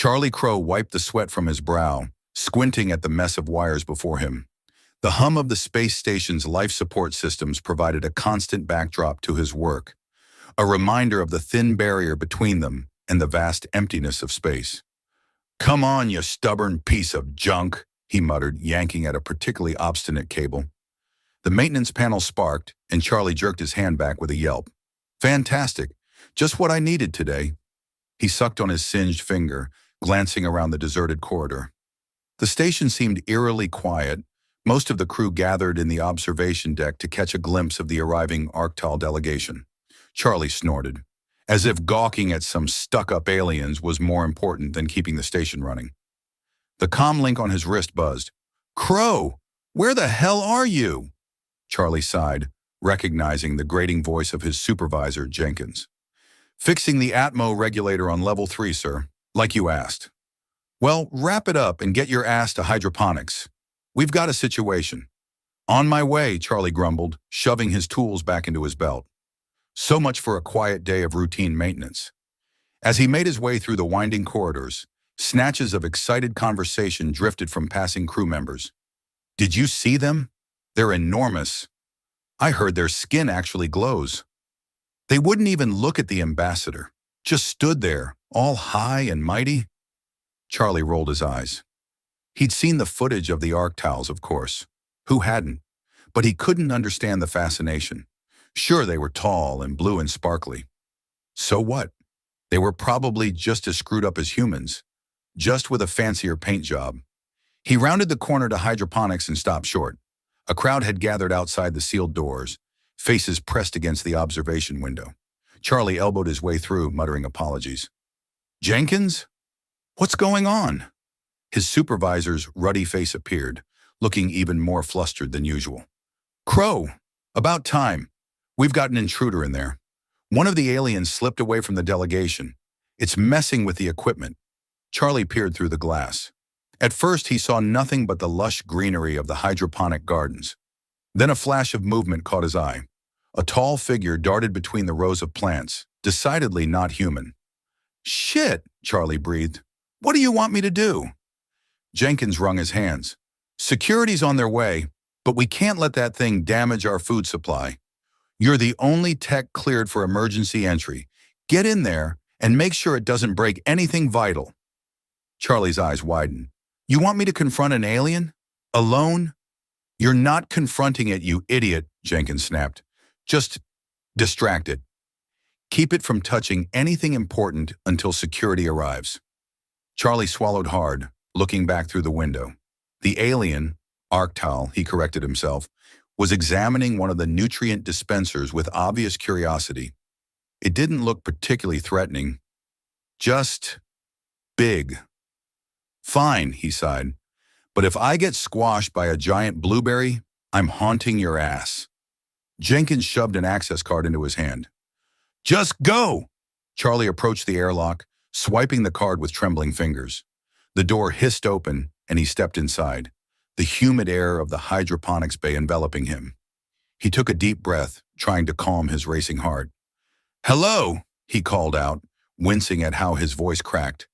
Charlie Crow wiped the sweat from his brow, squinting at the mess of wires before him. The hum of the space station's life support systems provided a constant backdrop to his work, a reminder of the thin barrier between them and the vast emptiness of space. "Come on, you stubborn piece of junk," he muttered, yanking at a particularly obstinate cable. The maintenance panel sparked, and Charlie jerked his hand back with a yelp. "Fantastic. Just what I needed today." He sucked on his singed finger, glancing around the deserted corridor. The station seemed eerily quiet, most of the crew gathered in the observation deck to catch a glimpse of the arriving Arctal delegation. Charlie snorted, as if gawking at some stuck-up aliens was more important than keeping the station running. The comm link on his wrist buzzed. "Crow, where the hell are you?" Charlie sighed, recognizing the grating voice of his supervisor, Jenkins. "Fixing the Atmo regulator on level 3, sir, like you asked." "Well, wrap it up and get your ass to hydroponics. We've got a situation." "On my way," Charlie grumbled, shoving his tools back into his belt. So much for a quiet day of routine maintenance. As he made his way through the winding corridors, snatches of excited conversation drifted from passing crew members. "Did you see them? They're enormous. I heard their skin actually glows. They wouldn't even look at the ambassador, just stood there, all high and mighty." Charlie rolled his eyes. He'd seen the footage of the Arctals, of course. Who hadn't? But he couldn't understand the fascination. Sure, they were tall and blue and sparkly. So what? They were probably just as screwed up as humans, just with a fancier paint job. He rounded the corner to hydroponics and stopped short. A crowd had gathered outside the sealed doors, faces pressed against the observation window. Charlie elbowed his way through, muttering apologies. "Jenkins? What's going on?" His supervisor's ruddy face appeared, looking even more flustered than usual. "Crow, about time. We've got an intruder in there. One of the aliens slipped away from the delegation. It's messing with the equipment." Charlie peered through the glass. At first, he saw nothing but the lush greenery of the hydroponic gardens. Then a flash of movement caught his eye. A tall figure darted between the rows of plants, decidedly not human. "Shit," Charlie breathed. "What do you want me to do?" Jenkins wrung his hands. "Security's on their way, but we can't let that thing damage our food supply. You're the only tech cleared for emergency entry. Get in there and make sure it doesn't break anything vital." Charlie's eyes widened. "You want me to confront an alien? Alone?" "You're not confronting it, you idiot," Jenkins snapped. "Just distract it. Keep it from touching anything important until security arrives." Charlie swallowed hard, looking back through the window. The alien, Arctal, he corrected himself, was examining one of the nutrient dispensers with obvious curiosity. It didn't look particularly threatening, just big. "Fine," he sighed, "but if I get squashed by a giant blueberry, I'm haunting your ass." Jenkins shoved an access card into his hand. "Just go!" Charlie approached the airlock, swiping the card with trembling fingers. The door hissed open, and he stepped inside, the humid air of the hydroponics bay enveloping him. He took a deep breath, trying to calm his racing heart. "Hello," he called out, wincing at how his voice cracked.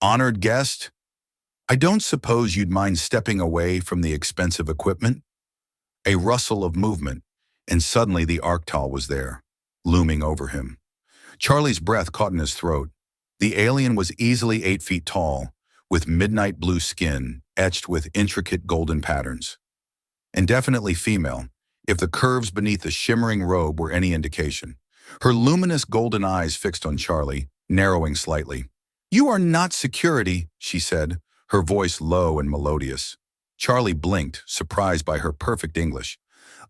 Honored guest? I don't suppose you'd mind stepping away from the expensive equipment?" A rustle of movement, and suddenly the Arctal was there, looming over him. Charlie's breath caught in his throat. The alien was easily 8 feet tall, with midnight blue skin etched with intricate golden patterns. And definitely female, if the curves beneath the shimmering robe were any indication. Her luminous golden eyes fixed on Charlie, narrowing slightly. "You are not security," she said, her voice low and melodious. Charlie blinked, surprised by her perfect English.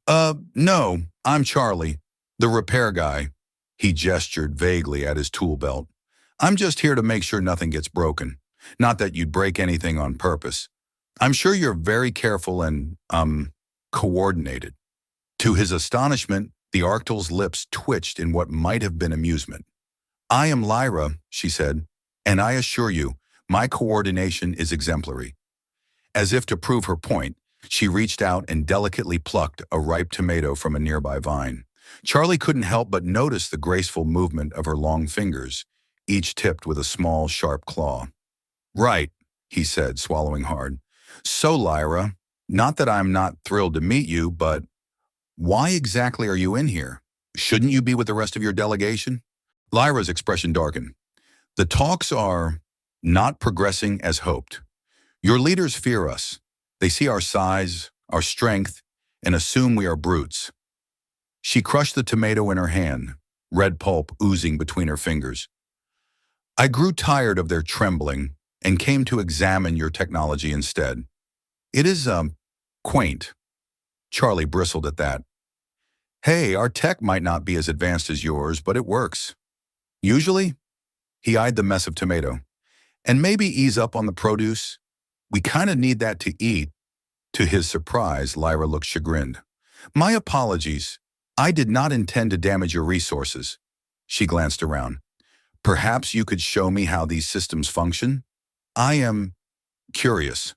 No, I'm Charlie, the repair guy." He gestured vaguely at his tool belt. "I'm just here to make sure nothing gets broken. Not that you'd break anything on purpose. I'm sure you're very careful and, coordinated." To his astonishment, the Arctal's lips twitched in what might have been amusement. "I am Lyra," she said, "and I assure you, my coordination is exemplary." As if to prove her point, she reached out and delicately plucked a ripe tomato from a nearby vine. Charlie couldn't help but notice the graceful movement of her long fingers, each tipped with a small, sharp claw. Right, he said, swallowing hard. So, Lyra, not that I'm not thrilled to meet you, but why exactly are you in here? Shouldn't you be with the rest of your delegation? Lyra's expression darkened. The talks are not progressing as hoped. Your leaders fear us. They see our size, our strength, and assume we are brutes. She crushed the tomato in her hand, red pulp oozing between her fingers. I grew tired of their trembling and came to examine your technology instead. It is, quaint. Charlie bristled at that. Hey, our tech might not be as advanced as yours, but it works. Usually, he eyed the mess of tomato. And maybe ease up on the produce. We kind of need that to eat. To his surprise, Lyra looked chagrined. My apologies. I did not intend to damage your resources. She glanced around. Perhaps you could show me how these systems function? I am curious.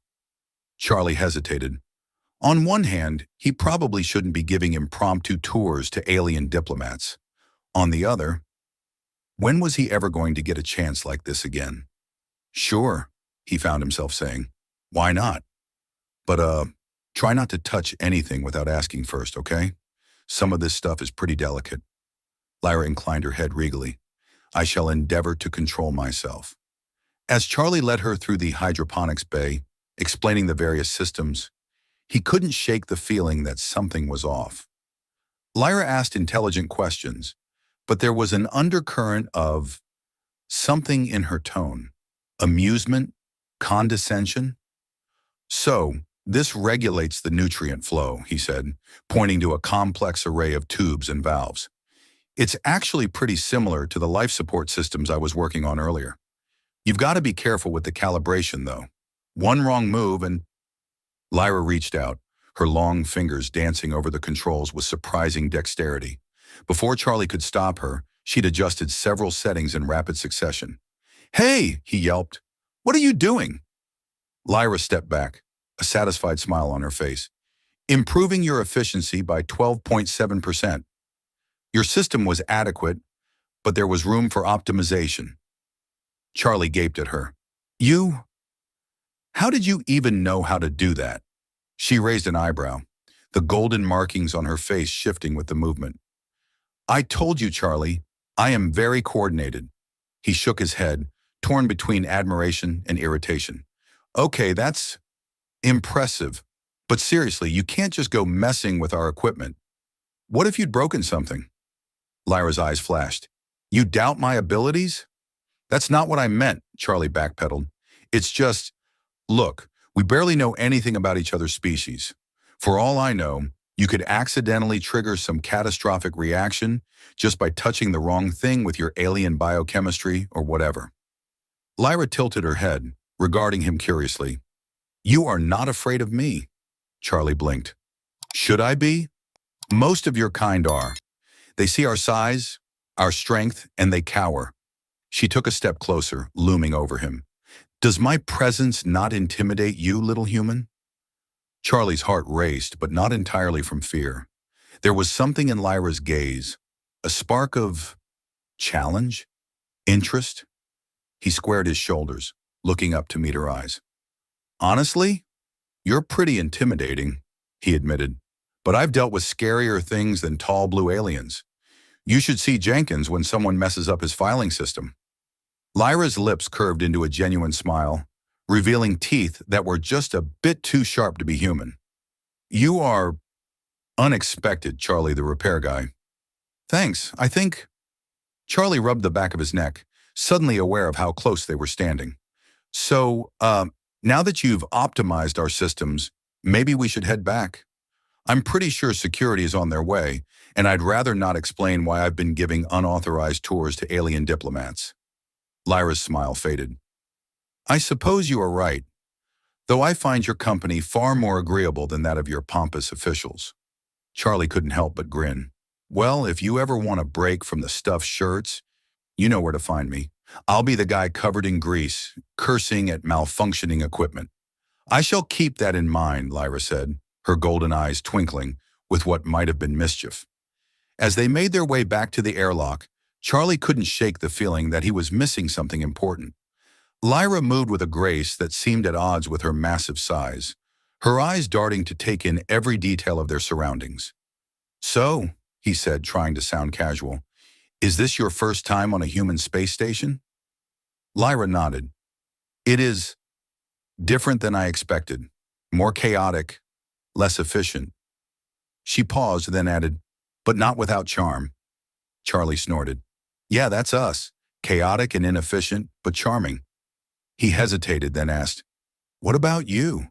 Charlie hesitated. On one hand, he probably shouldn't be giving impromptu tours to alien diplomats. On the other, when was he ever going to get a chance like this again? Sure, he found himself saying. Why not? But, try not to touch anything without asking first, okay? Some of this stuff is pretty delicate. Lyra inclined her head regally. I shall endeavor to control myself. As Charlie led her through the hydroponics bay, explaining the various systems, he couldn't shake the feeling that something was off. Lyra asked intelligent questions, but there was an undercurrent of something in her tone. Amusement? Condescension? So, this regulates the nutrient flow, he said, pointing to a complex array of tubes and valves. It's actually pretty similar to the life support systems I was working on earlier. You've got to be careful with the calibration, though. One wrong move and... Lyra reached out, her long fingers dancing over the controls with surprising dexterity. Before Charlie could stop her, she'd adjusted several settings in rapid succession. Hey, he yelped. What are you doing? Lyra stepped back, a satisfied smile on her face. Improving your efficiency by 12.7%. Your system was adequate, but there was room for optimization. Charlie gaped at her. How did you even know how to do that? She raised an eyebrow, the golden markings on her face shifting with the movement. I told you, Charlie, I am very coordinated. He shook his head, torn between admiration and irritation. Okay, that's impressive. But seriously, you can't just go messing with our equipment. What if you'd broken something? Lyra's eyes flashed. You doubt my abilities? That's not what I meant, Charlie backpedaled. It's just, look, we barely know anything about each other's species. For all I know, you could accidentally trigger some catastrophic reaction just by touching the wrong thing with your alien biochemistry or whatever. Lyra tilted her head, regarding him curiously. You are not afraid of me, Charlie blinked. Should I be? Most of your kind are. They see our size, our strength, and they cower. She took a step closer, looming over him. Does my presence not intimidate you, little human? Charlie's heart raced, but not entirely from fear. There was something in Lyra's gaze, a spark of challenge, interest. He squared his shoulders, looking up to meet her eyes. Honestly, you're pretty intimidating, he admitted, but I've dealt with scarier things than tall blue aliens. You should see Jenkins when someone messes up his filing system. Lyra's lips curved into a genuine smile, revealing teeth that were just a bit too sharp to be human. You are unexpected, Charlie the repair guy. Thanks, I think. Charlie rubbed the back of his neck, suddenly aware of how close they were standing. So, now that you've optimized our systems, maybe we should head back. I'm pretty sure security is on their way, and I'd rather not explain why I've been giving unauthorized tours to alien diplomats. Lyra's smile faded. I suppose you are right, though I find your company far more agreeable than that of your pompous officials. Charlie couldn't help but grin. Well, if you ever want a break from the stuffed shirts, you know where to find me. I'll be the guy covered in grease, cursing at malfunctioning equipment. I shall keep that in mind, Lyra said, her golden eyes twinkling with what might have been mischief. As they made their way back to the airlock, Charlie couldn't shake the feeling that he was missing something important. Lyra moved with a grace that seemed at odds with her massive size, her eyes darting to take in every detail of their surroundings. "So," he said, trying to sound casual, "is this your first time on a human space station?" Lyra nodded. "It is different than I expected. More chaotic, less efficient." She paused, then added, "But not without charm." Charlie snorted. "Yeah, that's us. Chaotic and inefficient, but charming." He hesitated, then asked, "What about you?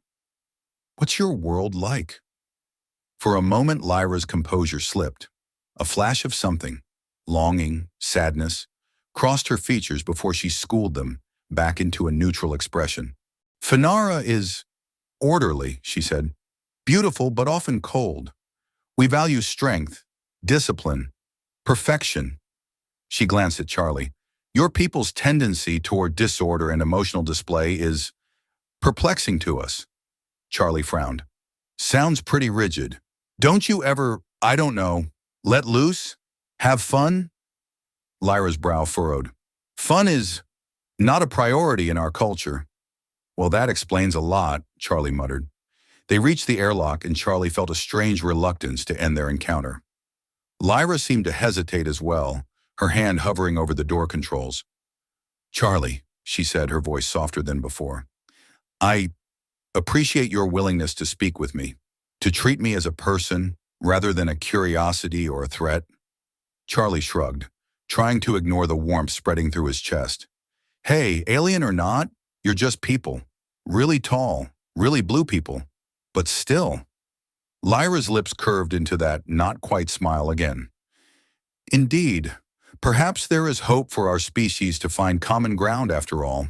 What's your world like?" For a moment, Lyra's composure slipped. A flash of something, longing, sadness, crossed her features before she schooled them back into a neutral expression. "Finara is orderly," she said. "Beautiful, but often cold. We value strength, discipline, perfection." She glanced at Charlie. "Your people's tendency toward disorder and emotional display is perplexing to us." Charlie frowned. "Sounds pretty rigid. Don't you ever, I don't know, let loose? Have fun?" Lyra's brow furrowed. "Fun is not a priority in our culture." "Well, that explains a lot," Charlie muttered. They reached the airlock and Charlie felt a strange reluctance to end their encounter. Lyra seemed to hesitate as well, her hand hovering over the door controls. "Charlie," she said, her voice softer than before, "I appreciate your willingness to speak with me, to treat me as a person rather than a curiosity or a threat." Charlie shrugged, trying to ignore the warmth spreading through his chest. "Hey, alien or not, you're just people. Really tall, really blue people. But still." Lyra's lips curved into that not-quite smile again. "Indeed, perhaps there is hope for our species to find common ground after all."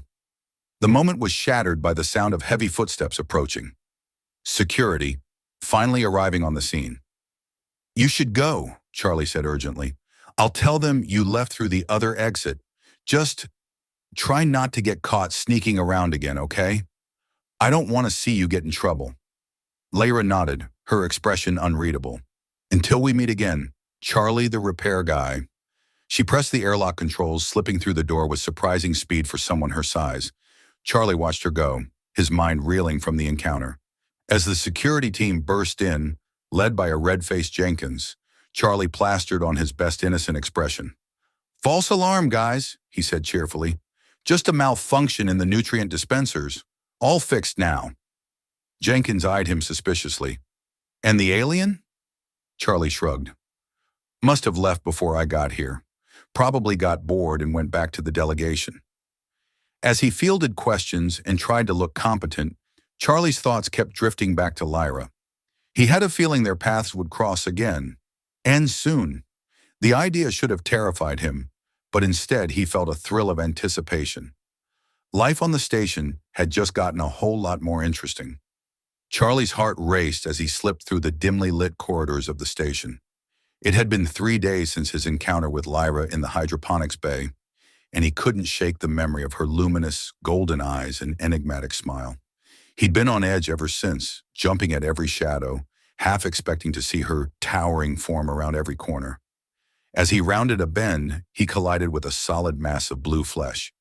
The moment was shattered by the sound of heavy footsteps approaching. Security, finally arriving on the scene. "You should go," Charlie said urgently. "I'll tell them you left through the other exit. Just try not to get caught sneaking around again, okay? I don't want to see you get in trouble." Lyra nodded, her expression unreadable. "Until we meet again, Charlie the repair guy." She pressed the airlock controls, slipping through the door with surprising speed for someone her size. Charlie watched her go, his mind reeling from the encounter. As the security team burst in, led by a red-faced Jenkins, Charlie plastered on his best innocent expression. "False alarm, guys," he said cheerfully. "Just a malfunction in the nutrient dispensers. All fixed now." Jenkins eyed him suspiciously. "And the alien?" Charlie shrugged. "Must have left before I got here. Probably got bored and went back to the delegation." As he fielded questions and tried to look competent, Charlie's thoughts kept drifting back to Lyra. He had a feeling their paths would cross again, and soon. The idea should have terrified him, but instead he felt a thrill of anticipation. Life on the station had just gotten a whole lot more interesting. Charlie's heart raced as he slipped through the dimly lit corridors of the station. It had been 3 days since his encounter with Lyra in the hydroponics bay, and he couldn't shake the memory of her luminous, golden eyes and enigmatic smile. He'd been on edge ever since, jumping at every shadow, half expecting to see her towering form around every corner. As he rounded a bend, he collided with a solid mass of blue flesh.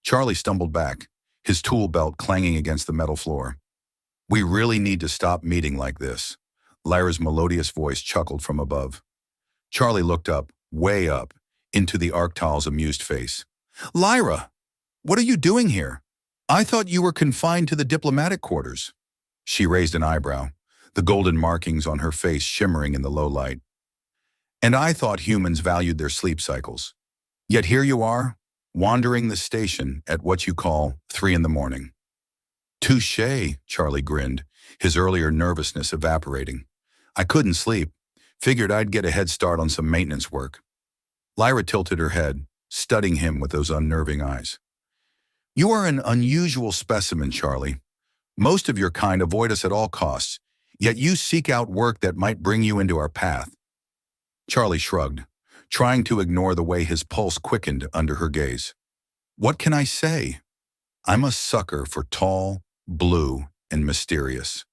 Charlie stumbled back, his tool belt clanging against the metal floor. "We really need to stop meeting like this." Lyra's melodious voice chuckled from above. Charlie looked up, way up, into the Arctal's amused face. "Lyra, what are you doing here? I thought you were confined to the diplomatic quarters." She raised an eyebrow, the golden markings on her face shimmering in the low light. "And I thought humans valued their sleep cycles. Yet here you are, wandering the station at what you call 3 in the morning." "Touché," Charlie grinned, his earlier nervousness evaporating. "I couldn't sleep. Figured I'd get a head start on some maintenance work." Lyra tilted her head, studying him with those unnerving eyes. "You are an unusual specimen, Charlie. Most of your kind avoid us at all costs, yet you seek out work that might bring you into our path." Charlie shrugged, trying to ignore the way his pulse quickened under her gaze. "What can I say? I'm a sucker for tall, blue, and mysterious."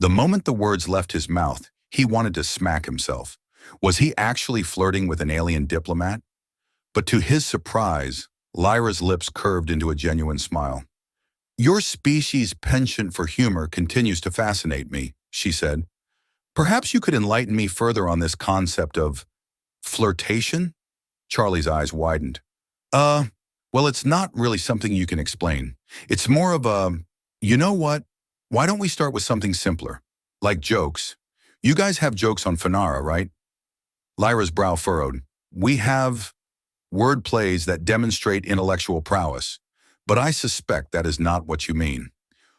The moment the words left his mouth, he wanted to smack himself. Was he actually flirting with an alien diplomat? But to his surprise, Lyra's lips curved into a genuine smile. Your species' penchant for humor continues to fascinate me, she said. Perhaps you could enlighten me further on this concept of flirtation? Charlie's eyes widened. Uh, well, it's not really something you can explain. It's more of a, you know what? Why don't we start with something simpler? Like jokes. You guys have jokes on Fanara, right? Lyra's brow furrowed. We have word plays that demonstrate intellectual prowess, but I suspect that is not what you mean.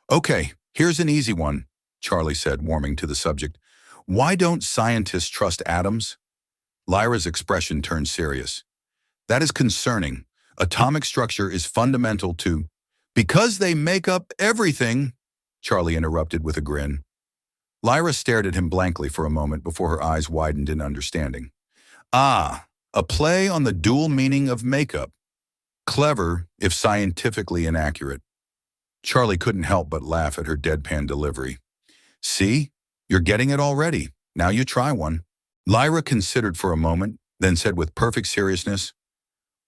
Okay, here's an easy one, Charlie said, warming to the subject. Why don't scientists trust atoms? Lyra's expression turned serious. That is concerning. Atomic structure is fundamental to... Because they make up everything, Charlie interrupted with a grin. Lyra stared at him blankly for a moment before her eyes widened in understanding. Ah, a play on the dual meaning of makeup. Clever, if scientifically inaccurate. Charlie couldn't help but laugh at her deadpan delivery. See? You're getting it already. Now you try one. Lyra considered for a moment, then said with perfect seriousness,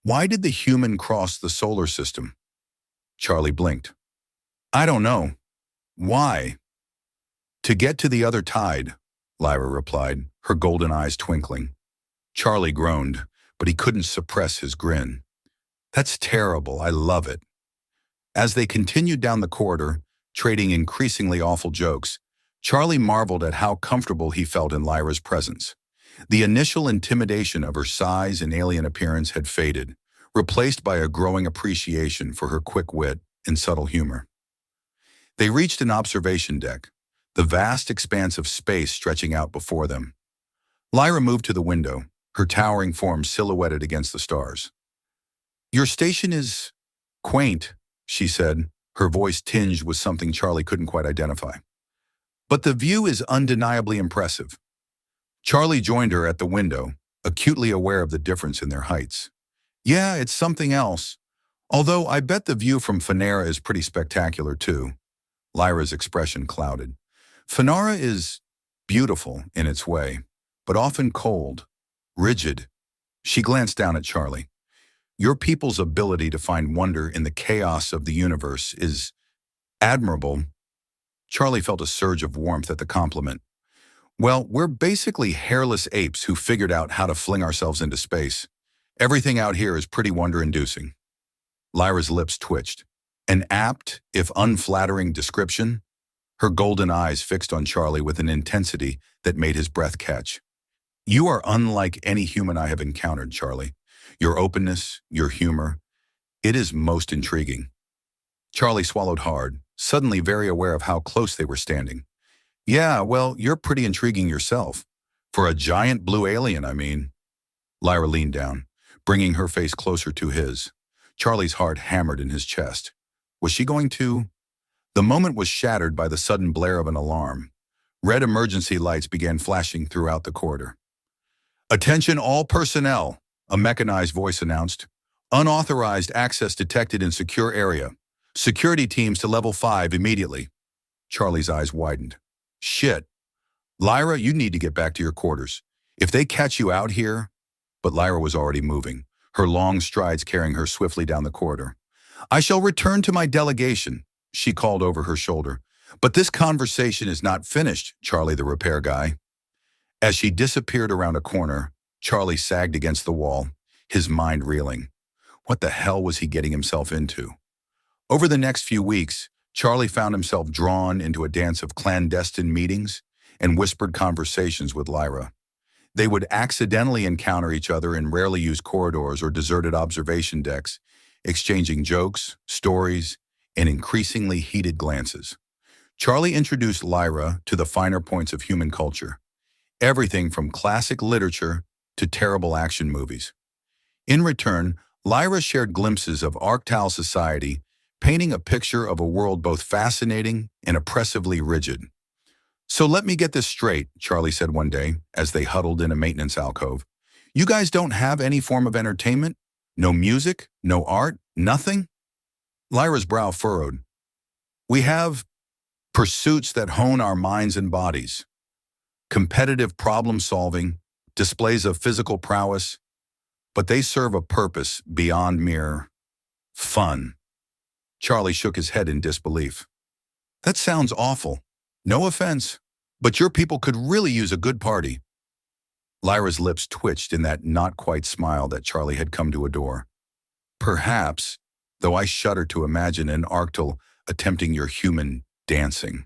Why did the human cross the solar system? Charlie blinked. I don't know. Why? To get to the other tide, Lyra replied, her golden eyes twinkling. Charlie groaned, but he couldn't suppress his grin. That's terrible. I love it. As they continued down the corridor, trading increasingly awful jokes, Charlie marveled at how comfortable he felt in Lyra's presence. The initial intimidation of her size and alien appearance had faded, replaced by a growing appreciation for her quick wit and subtle humor. They reached an observation deck, the vast expanse of space stretching out before them. Lyra moved to the window, her towering form silhouetted against the stars. Your station is quaint, she said, her voice tinged with something Charlie couldn't quite identify. But the view is undeniably impressive. Charlie joined her at the window, acutely aware of the difference in their heights. Yeah, it's something else. Although I bet the view from Fanara is pretty spectacular too. Lyra's expression clouded. Fanara is beautiful in its way, but often cold, rigid. She glanced down at Charlie. Your people's ability to find wonder in the chaos of the universe is admirable. Charlie felt a surge of warmth at the compliment. Well, we're basically hairless apes who figured out how to fling ourselves into space. Everything out here is pretty wonder-inducing. Lyra's lips twitched. An apt, if unflattering description? Her golden eyes fixed on Charlie with an intensity that made his breath catch. You are unlike any human I have encountered, Charlie. Your openness, your humor, it is most intriguing. Charlie swallowed hard, suddenly very aware of how close they were standing. Yeah, well, you're pretty intriguing yourself. For a giant blue alien, I mean. Lyra leaned down, bringing her face closer to his. Charlie's heart hammered in his chest. Was she going to? The moment was shattered by the sudden blare of an alarm. Red emergency lights began flashing throughout the corridor. Attention all personnel, a mechanized voice announced. Unauthorized access detected in secure area. Security teams to level 5 immediately. Charlie's eyes widened. Shit. Lyra, you need to get back to your quarters. If they catch you out here... But Lyra was already moving, her long strides carrying her swiftly down the corridor. I shall return to my delegation, she called over her shoulder. But this conversation is not finished, Charlie the repair guy. As she disappeared around a corner, Charlie sagged against the wall, his mind reeling. What the hell was he getting himself into? Over the next few weeks, Charlie found himself drawn into a dance of clandestine meetings and whispered conversations with Lyra. They would accidentally encounter each other in rarely used corridors or deserted observation decks, exchanging jokes, stories, and increasingly heated glances. Charlie introduced Lyra to the finer points of human culture, everything from classic literature to terrible action movies. In return, Lyra shared glimpses of Arctal society, painting a picture of a world both fascinating and oppressively rigid. So let me get this straight, Charlie said one day, as they huddled in a maintenance alcove. You guys don't have any form of entertainment? No music? No art? Nothing? Lyra's brow furrowed. We have pursuits that hone our minds and bodies. Competitive problem solving, displays of physical prowess. but they serve a purpose beyond mere fun. Charlie shook his head in disbelief. That sounds awful. No offense, but your people could really use a good party. Lyra's lips twitched in that not-quite smile that Charlie had come to adore. Perhaps, though I shudder to imagine an Arctal attempting your human dancing.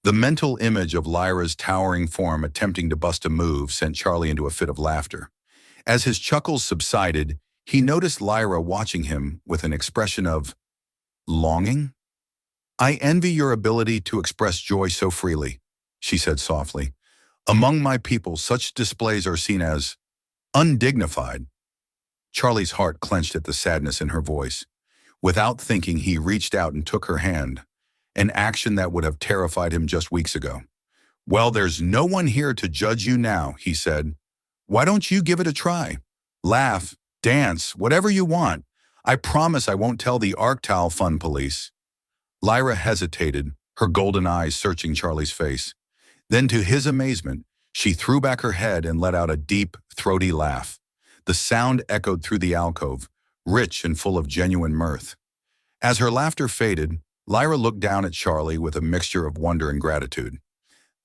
The mental image of Lyra's towering form attempting to bust a move sent Charlie into a fit of laughter. As his chuckles subsided, he noticed Lyra watching him with an expression of longing. I envy your ability to express joy so freely, she said softly. Among my people, such displays are seen as undignified. Charlie's heart clenched at the sadness in her voice. Without thinking, he reached out and took her hand, an action that would have terrified him just weeks ago. Well, there's no one here to judge you now, he said. Why don't you give it a try? Laugh, dance, whatever you want. I promise I won't tell the Arctal Fun Police. Lyra hesitated, her golden eyes searching Charlie's face. Then, to his amazement, she threw back her head and let out a deep, throaty laugh. The sound echoed through the alcove, rich and full of genuine mirth. As her laughter faded, Lyra looked down at Charlie with a mixture of wonder and gratitude.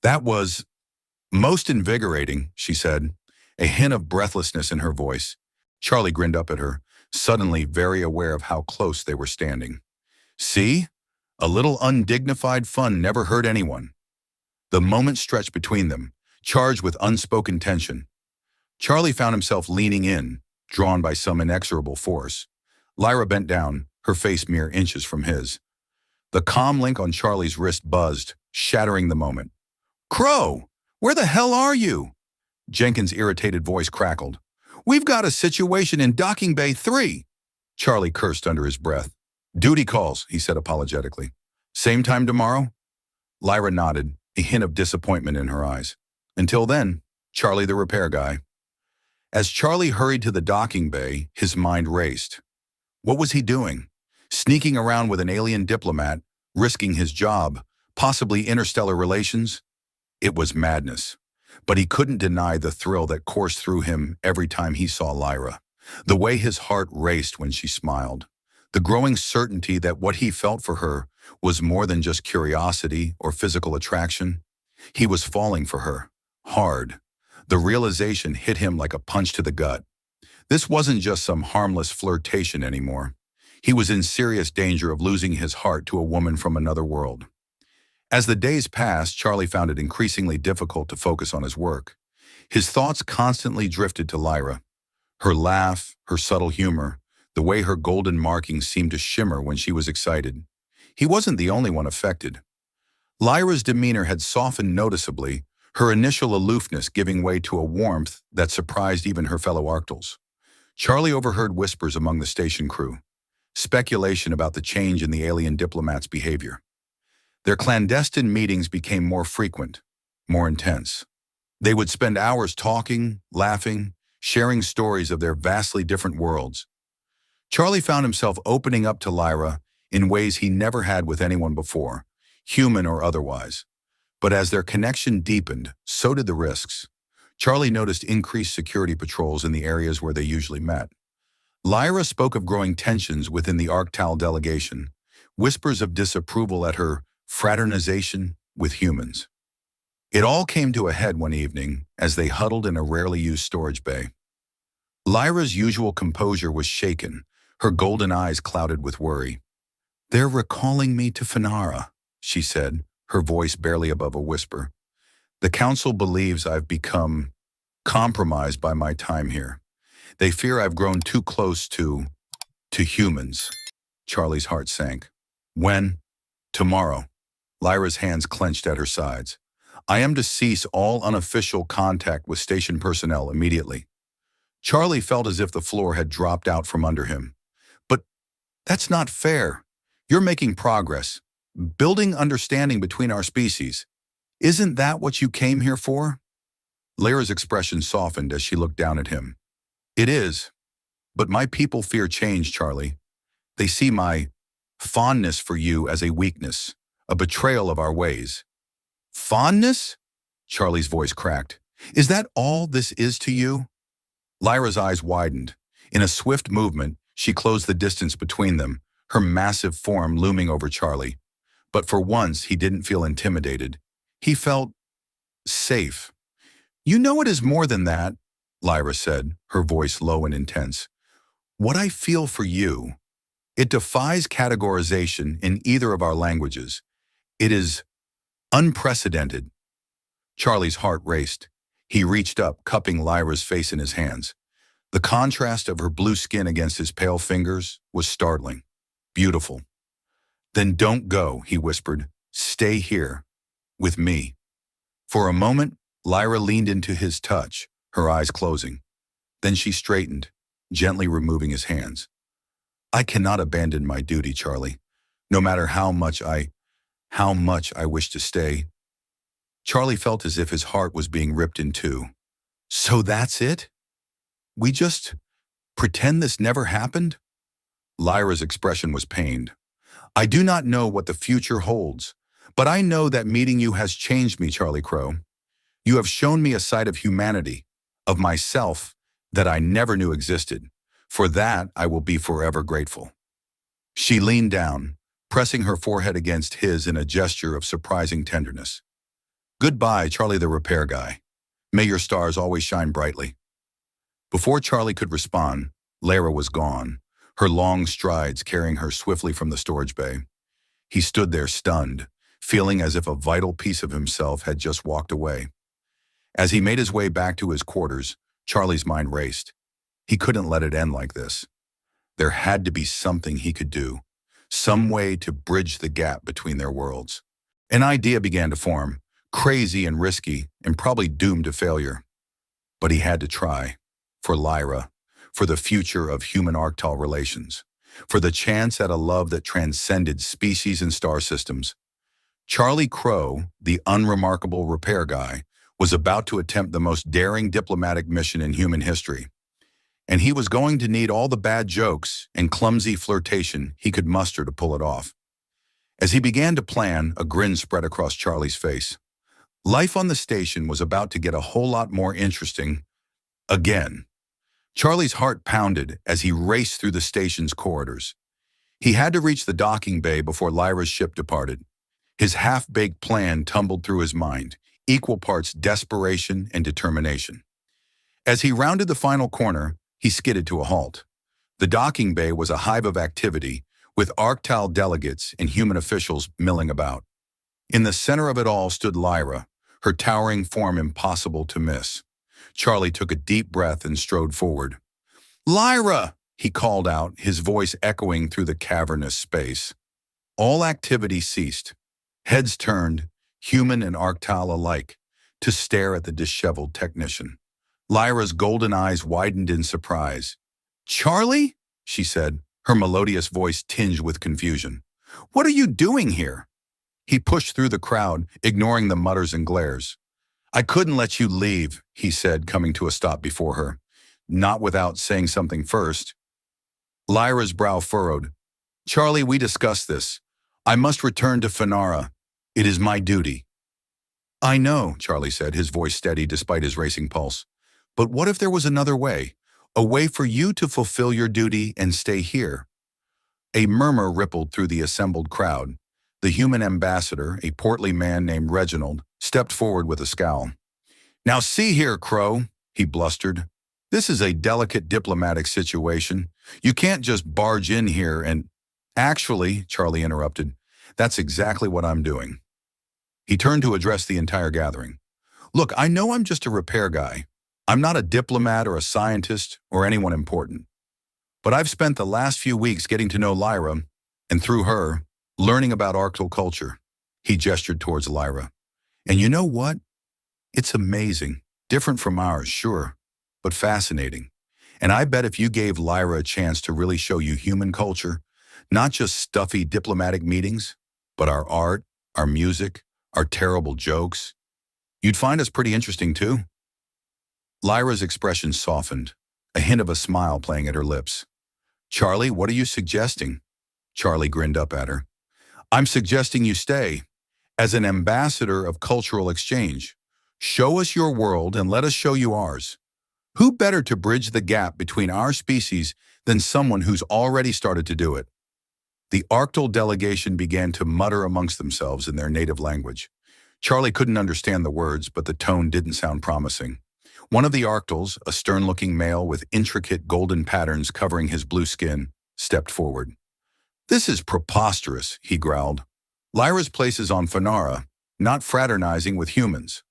That was most invigorating, she said, a hint of breathlessness in her voice. Charlie grinned up at her, suddenly very aware of how close they were standing. See? A little undignified fun never hurt anyone. The moment stretched between them, charged with unspoken tension. Charlie found himself leaning in, drawn by some inexorable force. Lyra bent down, her face mere inches from his. The comm link on Charlie's wrist buzzed, shattering the moment. Crow, where the hell are you? Jenkins' irritated voice crackled. We've got a situation in Docking Bay 3. Charlie cursed under his breath. Duty calls, he said apologetically. Same time tomorrow? Lyra nodded, a hint of disappointment in her eyes. Until then, Charlie the repair guy. As Charlie hurried to the docking bay, his mind raced. What was he doing? Sneaking around with an alien diplomat, risking his job, possibly interstellar relations? It was madness. But he couldn't deny the thrill that coursed through him every time he saw Lyra. The way his heart raced when she smiled. The growing certainty that what he felt for her was more than just curiosity or physical attraction. He was falling for her, hard. The realization hit him like a punch to the gut. This wasn't just some harmless flirtation anymore. He was in serious danger of losing his heart to a woman from another world. As the days passed, Charlie found it increasingly difficult to focus on his work. His thoughts constantly drifted to Lyra. Her laugh, her subtle humor, the way her golden markings seemed to shimmer when she was excited. He wasn't the only one affected. Lyra's demeanor had softened noticeably, her initial aloofness giving way to a warmth that surprised even her fellow Arctals. Charlie overheard whispers among the station crew, speculation about the change in the alien diplomat's behavior. Their clandestine meetings became more frequent, more intense. They would spend hours talking, laughing, sharing stories of their vastly different worlds. Charlie found himself opening up to Lyra in ways he never had with anyone before, human or otherwise. But as their connection deepened, so did the risks. Charlie noticed increased security patrols in the areas where they usually met. Lyra spoke of growing tensions within the Arctal delegation, whispers of disapproval at her fraternization with humans. It all came to a head one evening as they huddled in a rarely used storage bay. Lyra's usual composure was shaken, her golden eyes clouded with worry. They're recalling me to Finara, she said, her voice barely above a whisper. The council believes I've become compromised by my time here. They fear I've grown too close to humans. Charlie's heart sank. When? Tomorrow. Lyra's hands clenched at her sides. I am to cease all unofficial contact with station personnel immediately. Charlie felt as if the floor had dropped out from under him. But that's not fair. You're making progress, building understanding between our species. Isn't that what you came here for? Lyra's expression softened as she looked down at him. It is, but my people fear change, Charlie. They see my fondness for you as a weakness, a betrayal of our ways. Fondness? Charlie's voice cracked. Is that all this is to you? Lyra's eyes widened. In a swift movement, she closed the distance between them, her massive form looming over Charlie. But for once, he didn't feel intimidated. He felt safe. "You know it is more than that," Lyra said, her voice low and intense. "What I feel for you, it defies categorization in either of our languages. It is unprecedented." Charlie's heart raced. He reached up, cupping Lyra's face in his hands. The contrast of her blue skin against his pale fingers was startling. Beautiful. "Then don't go," he whispered. "Stay here, with me." For a moment, Lyra leaned into his touch, her eyes closing. Then she straightened, gently removing his hands. "I cannot abandon my duty, Charlie, no matter how much I wish to stay." Charlie felt as if his heart was being ripped in two. "So that's it? We just pretend this never happened?" Lyra's expression was pained. "I do not know what the future holds, but I know that meeting you has changed me, Charlie Crow. You have shown me a side of humanity, of myself, that I never knew existed. For that, I will be forever grateful." She leaned down, pressing her forehead against his in a gesture of surprising tenderness. "Goodbye, Charlie the repair guy. May your stars always shine brightly." Before Charlie could respond, Lyra was gone, her long strides carrying her swiftly from the storage bay. He stood there stunned, feeling as if a vital piece of himself had just walked away. As he made his way back to his quarters, Charlie's mind raced. He couldn't let it end like this. There had to be something he could do, some way to bridge the gap between their worlds. An idea began to form, crazy and risky and probably doomed to failure. But he had to try. For Lyra, for the future of human-Arctal relations, for the chance at a love that transcended species and star systems. Charlie Crow, the unremarkable repair guy, was about to attempt the most daring diplomatic mission in human history. And he was going to need all the bad jokes and clumsy flirtation he could muster to pull it off. As he began to plan, a grin spread across Charlie's face. Life on the station was about to get a whole lot more interesting again. Charlie's heart pounded as he raced through the station's corridors. He had to reach the docking bay before Lyra's ship departed. His half-baked plan tumbled through his mind, equal parts desperation and determination. As he rounded the final corner, he skidded to a halt. The docking bay was a hive of activity, with Arctal delegates and human officials milling about. In the center of it all stood Lyra, her towering form impossible to miss. Charlie took a deep breath and strode forward. "Lyra!" he called out, his voice echoing through the cavernous space. All activity ceased. Heads turned, human and Arctal alike, to stare at the disheveled technician. Lyra's golden eyes widened in surprise. "Charlie?" she said, her melodious voice tinged with confusion. "What are you doing here?" He pushed through the crowd, ignoring the mutters and glares. "I couldn't let you leave," he said, coming to a stop before her. "Not without saying something first." Lyra's brow furrowed. "Charlie, we discussed this. I must return to Fenara. It is my duty." "I know," Charlie said, his voice steady despite his racing pulse. "But what if there was another way? A way for you to fulfill your duty and stay here?" A murmur rippled through the assembled crowd. The human ambassador, a portly man named Reginald, stepped forward with a scowl. "Now see here, Crow," he blustered. "This is a delicate diplomatic situation. You can't just barge in here and—" "Actually," Charlie interrupted, "that's exactly what I'm doing." He turned to address the entire gathering. "Look, I know I'm just a repair guy. I'm not a diplomat or a scientist or anyone important. But I've spent the last few weeks getting to know Lyra, and through her, learning about Arctal culture." He gestured towards Lyra. "And you know what? It's amazing. Different from ours, sure, but fascinating. And I bet if you gave Lyra a chance to really show you human culture, not just stuffy diplomatic meetings, but our art, our music, our terrible jokes, you'd find us pretty interesting too." Lyra's expression softened, a hint of a smile playing at her lips. "Charlie, what are you suggesting?" Charlie grinned up at her. "I'm suggesting you stay, as an ambassador of cultural exchange. Show us your world and let us show you ours. Who better to bridge the gap between our species than someone who's already started to do it? The Arctal delegation began to mutter amongst themselves in their native language. Charlie couldn't understand the words, but the tone didn't sound promising. One of the Arctals, a stern-looking male with intricate golden patterns covering his blue skin, stepped forward. "This is preposterous," he growled. "Lyra's place is on Fanara, not fraternizing with humans."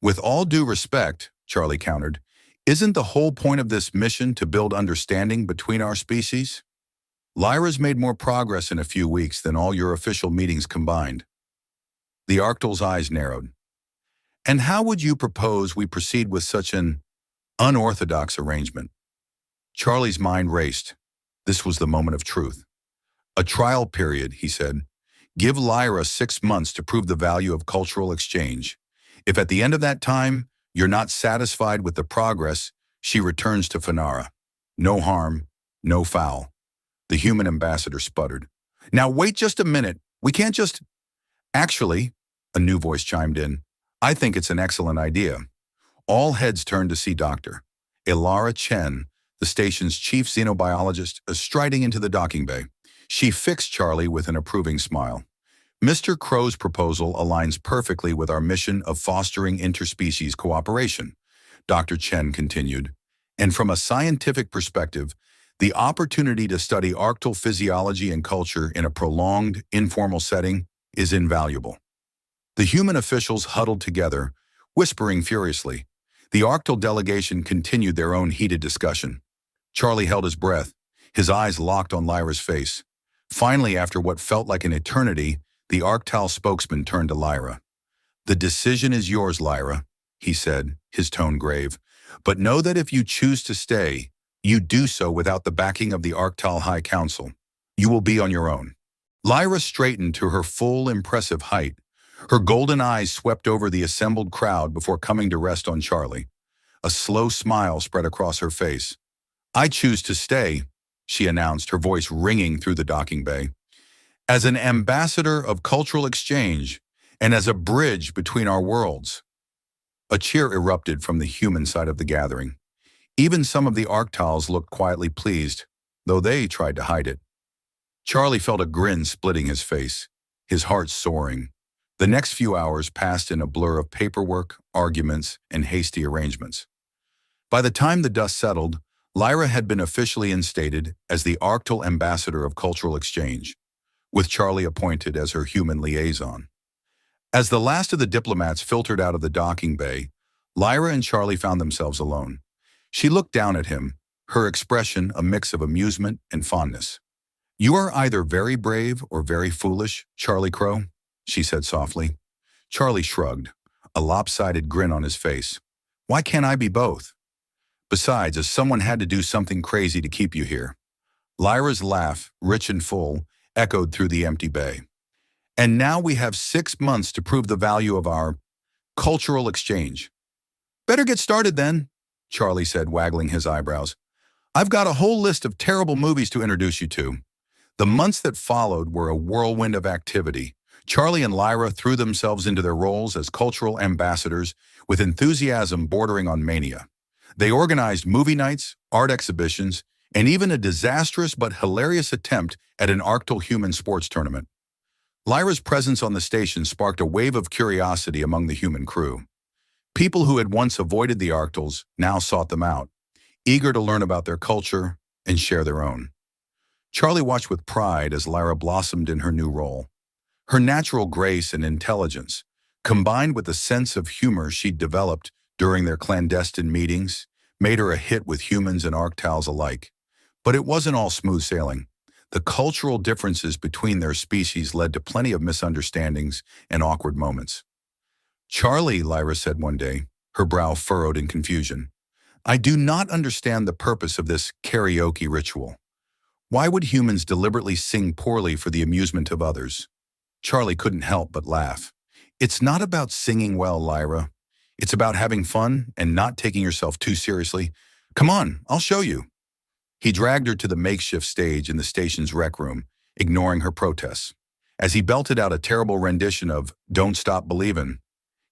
"With all due respect," Charlie countered, "isn't the whole point of this mission to build understanding between our species? Lyra's made more progress in a few weeks than all your official meetings combined." The Arctal's eyes narrowed. "And how would you propose we proceed with such an unorthodox arrangement?" Charlie's mind raced. This was the moment of truth. "A trial period," he said. "Give Lyra 6 months to prove the value of cultural exchange. If at the end of that time you're not satisfied with the progress, she returns to Fanara. No harm, no foul." The human ambassador sputtered. "Now wait just a minute. We can't just—" "Actually," a new voice chimed in, "I think it's an excellent idea." All heads turned to see Dr. Ilara Chen, the station's chief xenobiologist, striding into the docking bay. She fixed Charlie with an approving smile. "Mr. Crow's proposal aligns perfectly with our mission of fostering interspecies cooperation," Dr. Chen continued. "And from a scientific perspective, the opportunity to study arctal physiology and culture in a prolonged, informal setting is invaluable." The human officials huddled together, whispering furiously. The Arctal delegation continued their own heated discussion. Charlie held his breath, his eyes locked on Lyra's face. Finally, after what felt like an eternity, the Arctal spokesman turned to Lyra. "The decision is yours, Lyra," he said, his tone grave. "But know that if you choose to stay, you do so without the backing of the Arctal High Council. You will be on your own." Lyra straightened to her full, impressive height. Her golden eyes swept over the assembled crowd before coming to rest on Charlie. A slow smile spread across her face. "I choose to stay," she announced, her voice ringing through the docking bay, "as an ambassador of cultural exchange and as a bridge between our worlds." A cheer erupted from the human side of the gathering. Even some of the Arctals looked quietly pleased, though they tried to hide it. Charlie felt a grin splitting his face, his heart soaring. The next few hours passed in a blur of paperwork, arguments, and hasty arrangements. By the time the dust settled, Lyra had been officially instated as the Arctal Ambassador of Cultural Exchange, with Charlie appointed as her human liaison. As the last of the diplomats filtered out of the docking bay, Lyra and Charlie found themselves alone. She looked down at him, her expression a mix of amusement and fondness. "You are either very brave or very foolish, Charlie Crow," she said softly. Charlie shrugged, a lopsided grin on his face. "Why can't I be both? Besides, if someone had to do something crazy to keep you here." Lyra's laugh, rich and full, echoed through the empty bay. "And now we have 6 months to prove the value of our cultural exchange." "Better get started then," Charlie said, waggling his eyebrows. "I've got a whole list of terrible movies to introduce you to." The months that followed were a whirlwind of activity. Charlie and Lyra threw themselves into their roles as cultural ambassadors with enthusiasm bordering on mania. They organized movie nights, art exhibitions, and even a disastrous but hilarious attempt at an Arctal human sports tournament. Lyra's presence on the station sparked a wave of curiosity among the human crew. People who had once avoided the Arctals now sought them out, eager to learn about their culture and share their own. Charlie watched with pride as Lyra blossomed in her new role. Her natural grace and intelligence, combined with the sense of humor she'd developed during their clandestine meetings, made her a hit with humans and Arctals alike. But it wasn't all smooth sailing. The cultural differences between their species led to plenty of misunderstandings and awkward moments. "Charlie," Lyra said one day, her brow furrowed in confusion, "I do not understand the purpose of this karaoke ritual. Why would humans deliberately sing poorly for the amusement of others?" Charlie couldn't help but laugh. "It's not about singing well, Lyra. It's about having fun and not taking yourself too seriously. Come on, I'll show you." He dragged her to the makeshift stage in the station's rec room, ignoring her protests. As he belted out a terrible rendition of "Don't Stop Believin',"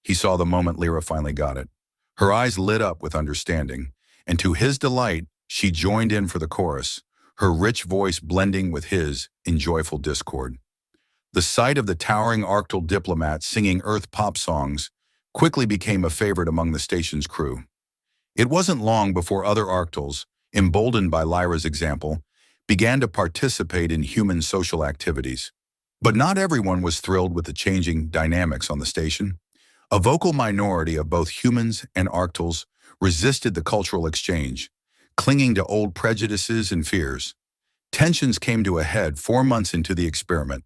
he saw the moment Lyra finally got it. Her eyes lit up with understanding, and to his delight, she joined in for the chorus, her rich voice blending with his in joyful discord. The sight of the towering Arctal diplomat singing Earth pop songs quickly became a favorite among the station's crew. It wasn't long before other Arctals, emboldened by Lyra's example, began to participate in human social activities. But not everyone was thrilled with the changing dynamics on the station. A vocal minority of both humans and Arctals resisted the cultural exchange, clinging to old prejudices and fears. Tensions came to a head 4 months into the experiment.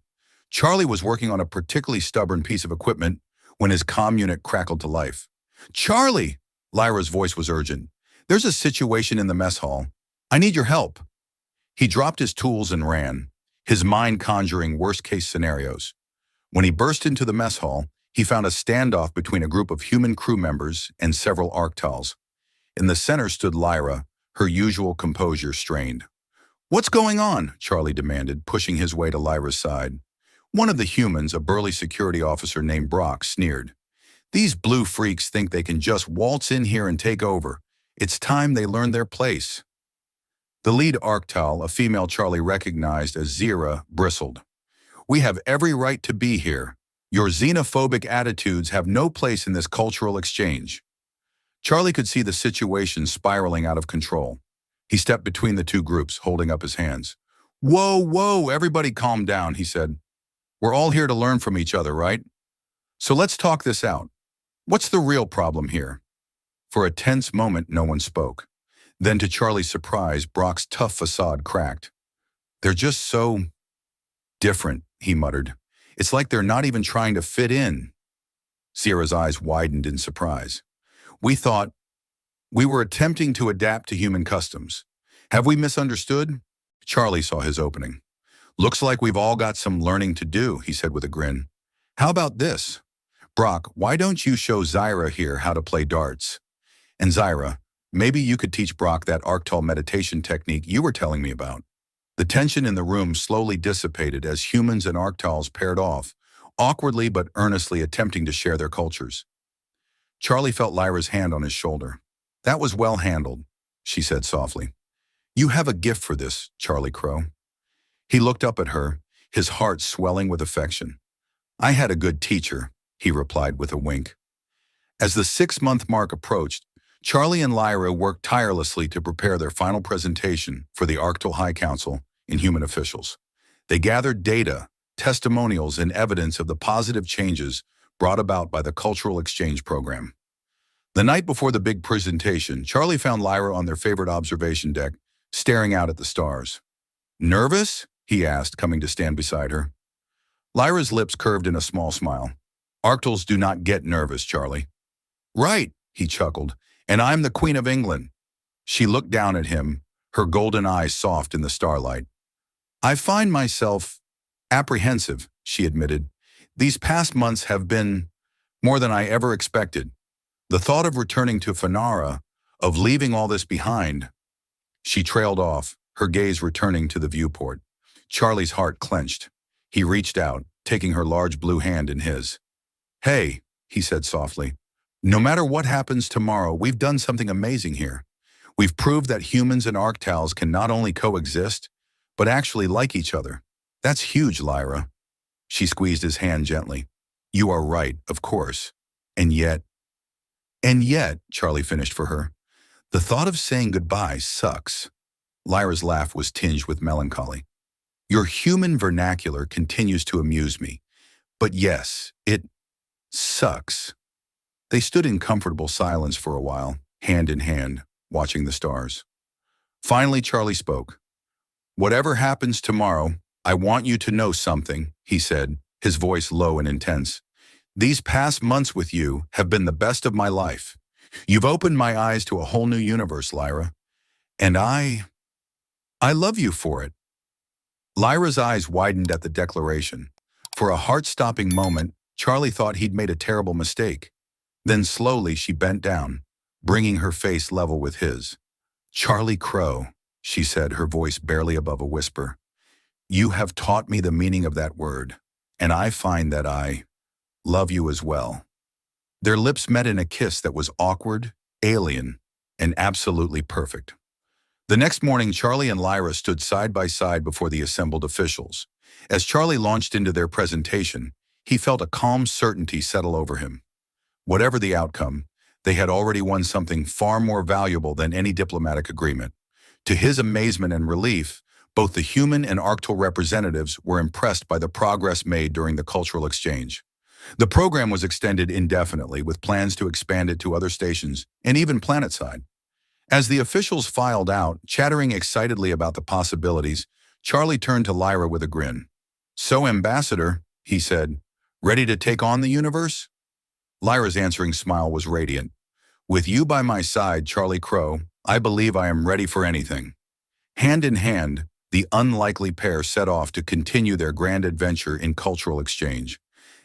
Charlie was working on a particularly stubborn piece of equipment when his comm unit crackled to life. "Charlie!" Lyra's voice was urgent. "There's a situation in the mess hall. I need your help." He dropped his tools and ran, his mind conjuring worst-case scenarios. When he burst into the mess hall, he found a standoff between a group of human crew members and several Arctals. In the center stood Lyra, her usual composure strained. "What's going on?" Charlie demanded, pushing his way to Lyra's side. One of the humans, a burly security officer named Brock, sneered. "These blue freaks think they can just waltz in here and take over. It's time they learned their place." The lead Arctal, a female Charlie recognized as Zira, bristled. "We have every right to be here. Your xenophobic attitudes have no place in this cultural exchange." Charlie could see the situation spiraling out of control. He stepped between the two groups, holding up his hands. "Whoa, whoa, everybody calm down," he said. "We're all here to learn from each other, right? So let's talk this out. What's the real problem here?" For a tense moment, no one spoke. Then, to Charlie's surprise, Brock's tough facade cracked. "They're just so different," he muttered. "It's like they're not even trying to fit in." Zira's eyes widened in surprise. We were attempting to adapt to human customs. Have we misunderstood?" Charlie saw his opening. "Looks like we've all got some learning to do," he said with a grin. "How about this? Brock, why don't you show Zira here how to play darts? And Zira, maybe you could teach Brock that Arctal meditation technique you were telling me about." The tension in the room slowly dissipated as humans and Arctals paired off, awkwardly but earnestly attempting to share their cultures. Charlie felt Lyra's hand on his shoulder. "That was well handled," she said softly. "You have a gift for this, Charlie Crow." He looked up at her, his heart swelling with affection. "I had a good teacher," he replied with a wink. As the 6-month mark approached, Charlie and Lyra worked tirelessly to prepare their final presentation for the Arctal High Council and human officials. They gathered data, testimonials, and evidence of the positive changes brought about by the cultural exchange program. The night before the big presentation, Charlie found Lyra on their favorite observation deck, staring out at the stars. "Nervous?" he asked, coming to stand beside her. Lyra's lips curved in a small smile. "Arctals do not get nervous, Charlie." "Right," he chuckled, "and I'm the Queen of England." She looked down at him, her golden eyes soft in the starlight. "I find myself apprehensive," she admitted. "These past months have been more than I ever expected. The thought of returning to Fanara, of leaving all this behind." She trailed off, her gaze returning to the viewport. Charlie's heart clenched. He reached out, taking her large blue hand in his. "Hey," he said softly, "no matter what happens tomorrow, we've done something amazing here. We've proved that humans and Arctals can not only coexist, but actually like each other. That's huge, Lyra." She squeezed his hand gently. "You are right, of course. And yet," Charlie finished for her, "the thought of saying goodbye sucks." Lyra's laugh was tinged with melancholy. "Your human vernacular continues to amuse me. But yes, it sucks." They stood in comfortable silence for a while, hand in hand, watching the stars. Finally, Charlie spoke. "Whatever happens tomorrow, I want you to know something," he said, his voice low and intense. "These past months with you have been the best of my life. You've opened my eyes to a whole new universe, Lyra. And I love you for it." Lyra's eyes widened at the declaration. For a heart-stopping moment, Charlie thought he'd made a terrible mistake. Then slowly she bent down, bringing her face level with his. "Charlie Crow," she said, her voice barely above a whisper. "You have taught me the meaning of that word, and I find that I love you as well." Their lips met in a kiss that was awkward, alien, and absolutely perfect. The next morning, Charlie and Lyra stood side by side before the assembled officials. As Charlie launched into their presentation, he felt a calm certainty settle over him. Whatever the outcome, they had already won something far more valuable than any diplomatic agreement. To his amazement and relief, both the human and Arctal representatives were impressed by the progress made during the cultural exchange. The program was extended indefinitely, with plans to expand it to other stations and even planetside. As the officials filed out, chattering excitedly about the possibilities, Charlie turned to Lyra with a grin. "So, Ambassador," he said, "ready to take on the universe?" Lyra's answering smile was radiant. "With you by my side, Charlie Crow, I believe I am ready for anything." Hand in hand, the unlikely pair set off to continue their grand adventure in cultural exchange.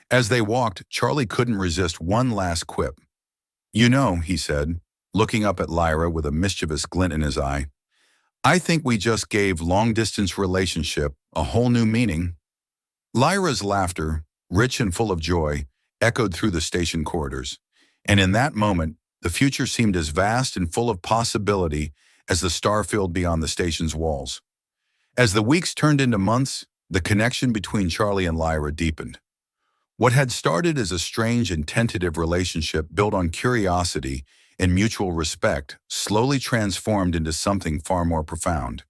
As they walked, Charlie couldn't resist one last quip. "You know," he said, looking up at Lyra with a mischievous glint in his eye, "I think we just gave long-distance relationship a whole new meaning." Lyra's laughter, rich and full of joy, echoed through the station corridors. And in that moment, the future seemed as vast and full of possibility as the starfield beyond the station's walls. As the weeks turned into months, the connection between Charlie and Lyra deepened. What had started as a strange and tentative relationship built on curiosity and mutual respect slowly transformed into something far more profound.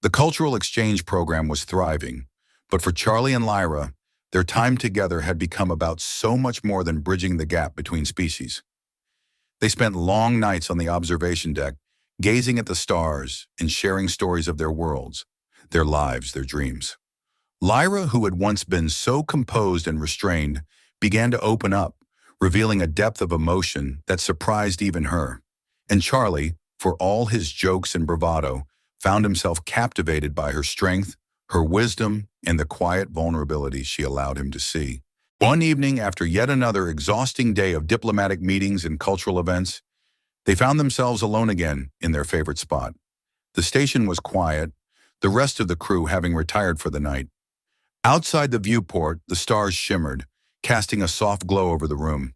The cultural exchange program was thriving, but for Charlie and Lyra, their time together had become about so much more than bridging the gap between species. They spent long nights on the observation deck, gazing at the stars and sharing stories of their worlds, their lives, their dreams. Lyra, who had once been so composed and restrained, began to open up, revealing a depth of emotion that surprised even her. And Charlie, for all his jokes and bravado, found himself captivated by her strength, her wisdom, and the quiet vulnerability she allowed him to see. One evening, after yet another exhausting day of diplomatic meetings and cultural events, they found themselves alone again in their favorite spot. The station was quiet, the rest of the crew having retired for the night. Outside the viewport, the stars shimmered, casting a soft glow over the room.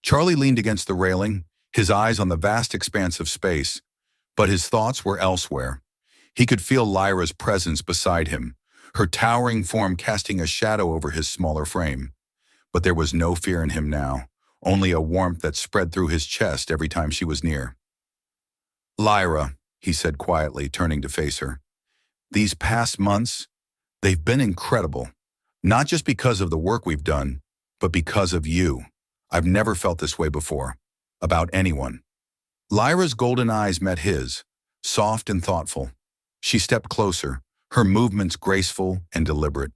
Charlie leaned against the railing, his eyes on the vast expanse of space, but his thoughts were elsewhere. He could feel Lyra's presence beside him, her towering form casting a shadow over his smaller frame. But there was no fear in him now, only a warmth that spread through his chest every time she was near. "Lyra," he said quietly, turning to face her, "these past months, they've been incredible, not just because of the work we've done, but because of you. I've never felt this way before, about anyone." Lyra's golden eyes met his, soft and thoughtful. She stepped closer, her movements graceful and deliberate.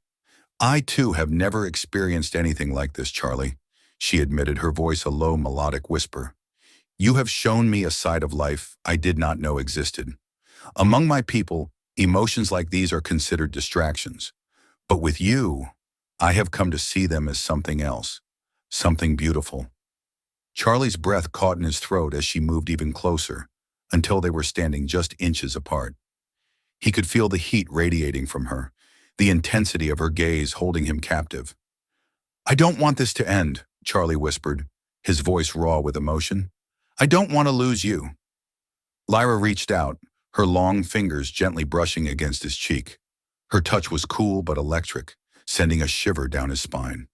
"I too have never experienced anything like this, Charlie," she admitted, her voice a low melodic whisper. "You have shown me a side of life I did not know existed. Among my people, emotions like these are considered distractions. But with you, I have come to see them as something else, something beautiful." Charlie's breath caught in his throat as she moved even closer, until they were standing just inches apart. He could feel the heat radiating from her, the intensity of her gaze holding him captive. "I don't want this to end," Charlie whispered, his voice raw with emotion. "I don't want to lose you." Lyra reached out, her long fingers gently brushing against his cheek. Her touch was cool but electric, sending a shiver down his spine.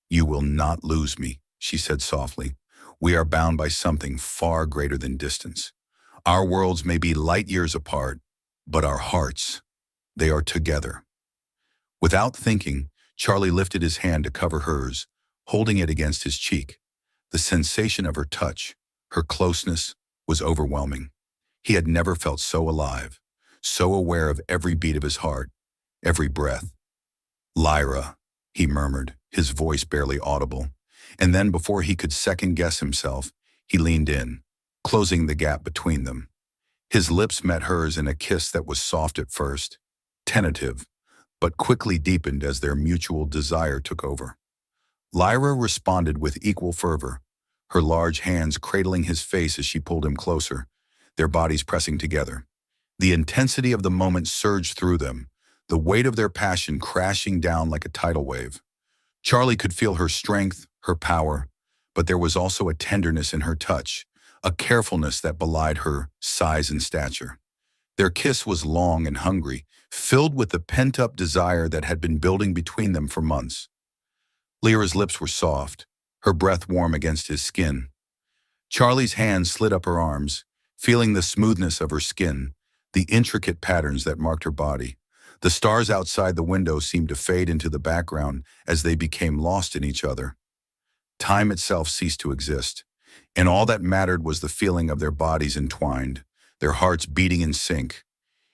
"You will not lose me," she said softly. "We are bound by something far greater than distance. Our worlds may be light years apart, but our hearts, they are together." Without thinking, Charlie lifted his hand to cover hers, holding it against his cheek. The sensation of her touch, her closeness, was overwhelming. He had never felt so alive, so aware of every beat of his heart, every breath. "Lyra," he murmured, his voice barely audible. And then, before he could second-guess himself, he leaned in, closing the gap between them. His lips met hers in a kiss that was soft at first, tentative, but quickly deepened as their mutual desire took over. Lyra responded with equal fervor, her large hands cradling his face as she pulled him closer, their bodies pressing together. The intensity of the moment surged through them, the weight of their passion crashing down like a tidal wave. Charlie could feel her strength, her power, but there was also a tenderness in her touch, a carefulness that belied her size and stature. Their kiss was long and hungry, filled with the pent-up desire that had been building between them for months. Lyra's lips were soft, her breath warm against his skin. Charlie's hand slid up her arms, feeling the smoothness of her skin, the intricate patterns that marked her body. The stars outside the window seemed to fade into the background as they became lost in each other. Time itself ceased to exist, and all that mattered was the feeling of their bodies entwined, their hearts beating in sync.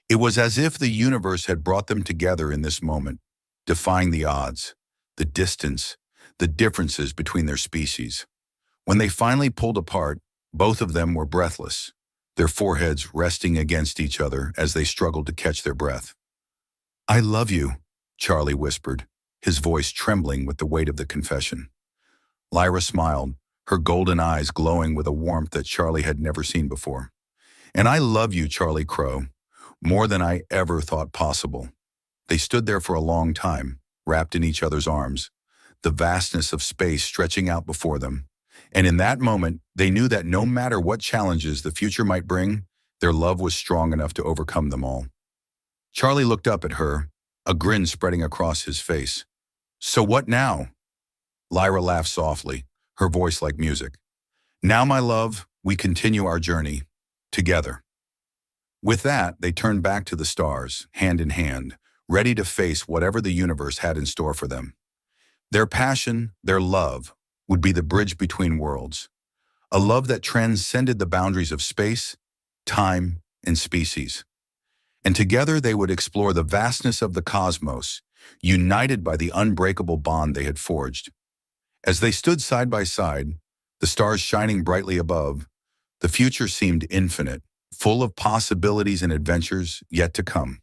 It was as if the universe had brought them together in this moment, defying the odds, the distance, the differences between their species. When they finally pulled apart, both of them were breathless, their foreheads resting against each other as they struggled to catch their breath. "I love you," Charlie whispered, his voice trembling with the weight of the confession. Lyra smiled, her golden eyes glowing with a warmth that Charlie had never seen before. "And I love you, Charlie Crow, more than I ever thought possible." They stood there for a long time, wrapped in each other's arms, the vastness of space stretching out before them. And in that moment, they knew that no matter what challenges the future might bring, their love was strong enough to overcome them all. Charlie looked up at her, a grin spreading across his face. "So what now?" Lyra laughed softly, her voice like music. "Now, my love, we continue our journey, together." With that, they turned back to the stars, hand in hand, ready to face whatever the universe had in store for them. Their passion, their love, would be the bridge between worlds, a love that transcended the boundaries of space, time, and species. And together they would explore the vastness of the cosmos, united by the unbreakable bond they had forged. As they stood side by side, the stars shining brightly above, the future seemed infinite, full of possibilities and adventures yet to come.